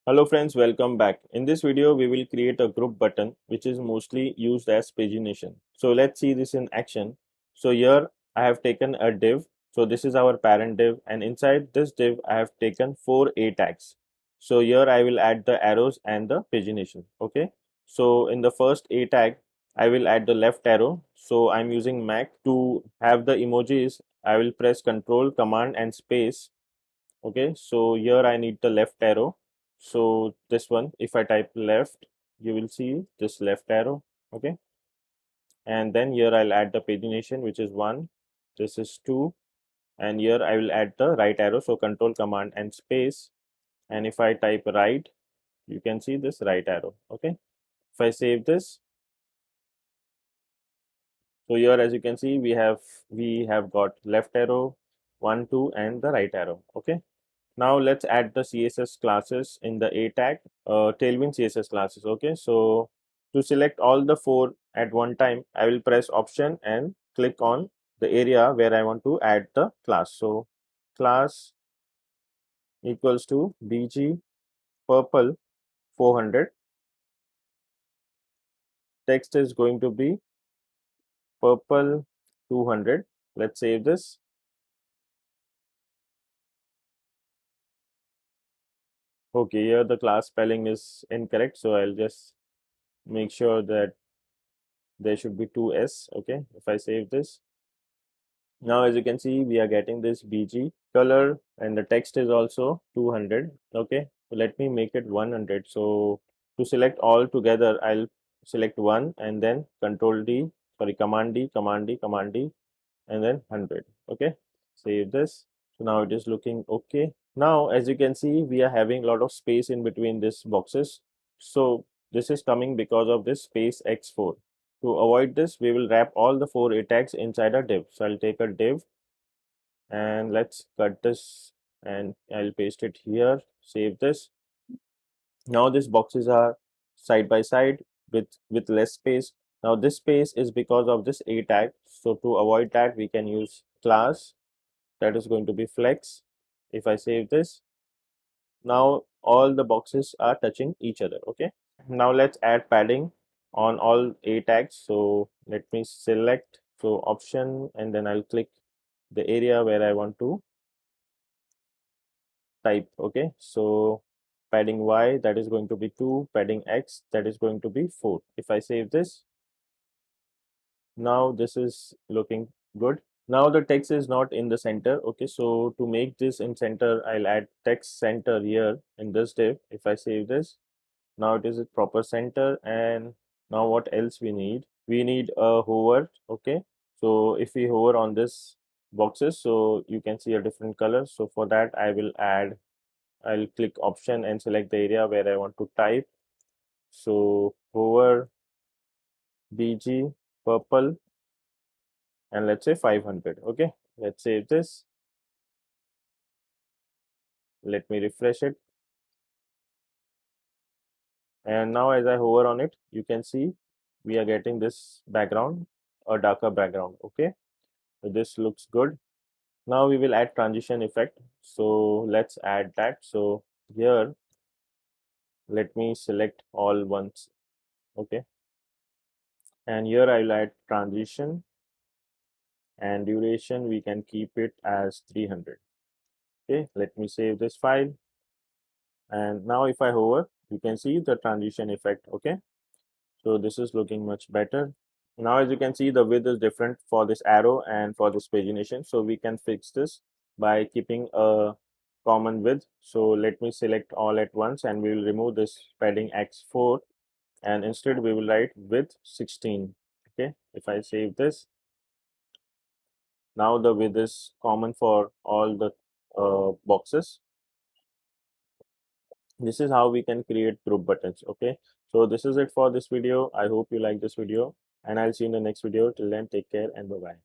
Hello friends, welcome back. In this video, we will create a group button which is mostly used as pagination. So let's see this in action. So here I have taken a div. So this is our parent div, and inside this div I have taken 4 A tags. So here I will add the arrows and the pagination. Okay. So in the first A tag, I will add the left arrow. So I'm using Mac to have the emojis. I will press Control, Command and Space. Okay, so here I need the left arrow. So this one, if I type left, you will see this left arrow. Okay, and then here I'll add the pagination, which is 1. This is 2, and here I will add the right arrow. So Control, Command and Space, and if I type right, you can see this right arrow. Okay, if I save this, so here as you can see we have got left arrow, 1, 2 and the right arrow. Okay, now let's add the CSS classes in the A tag, Tailwind CSS classes. Okay, so to select all the 4 at one time, I will press Option and click on the area where I want to add the class. So class equals to BG purple 400. Text is going to be purple 200. Let's save this. Okay, here the class spelling is incorrect, so I'll just make sure that there should be 2S. Okay, if I save this, now as you can see we are getting this BG color and the text is also 200. Okay, so let me make it 100. So to select all together, I'll select 1 and then Control D, sorry, Command D, Command D, Command D, and then 100. Okay, save this. So now it is looking okay. Now as you can see we are having a lot of space in between these boxes. So this is coming because of this space X4. To avoid this, we will wrap all the 4 A tags inside a div. So I'll take a div and let's cut this and I'll paste it here. Save this. Now these boxes are side by side with less space. Now this space is because of this A tag. So to avoid that, we can use class that is going to be flex. If I save this, now all the boxes are touching each other. Okay, now let's add padding on all A tags. So let me select, so option, and then I'll click the area where I want to type. Okay, so padding Y, that is going to be 2, padding X, that is going to be 4. If I save this, now this is looking good. Now the text is not in the center. Okay, so to make this in center, I'll add text center here in this div. If I save this, now it is a proper center. And now what else we need? We need a hover. Okay, so if we hover on this boxes, so you can see a different color. So for that I'll click option and select the area where I want to type. So hover BG purple and let's say 500. Okay, let's save this. Let me refresh it. And now as I hover on it, you can see we are getting this background, a darker background. Okay, so this looks good. Now we will add transition effect. So let's add that. So here, let me select all once. Okay, and here I will add transition and duration. We can keep it as 300. Okay, let me save this file. And now if I hover, you can see the transition effect. Okay, so this is looking much better. Now as you can see, the width is different for this arrow and for this pagination. So we can fix this by keeping a common width. So let me select all at once and we will remove this padding X4 and instead we will write width 16. Okay, if I save this, now the width is common for all the boxes. This is how we can create group buttons. Okay, so this is it for this video. I hope you like this video and I'll see you in the next video. Till then, take care and bye bye.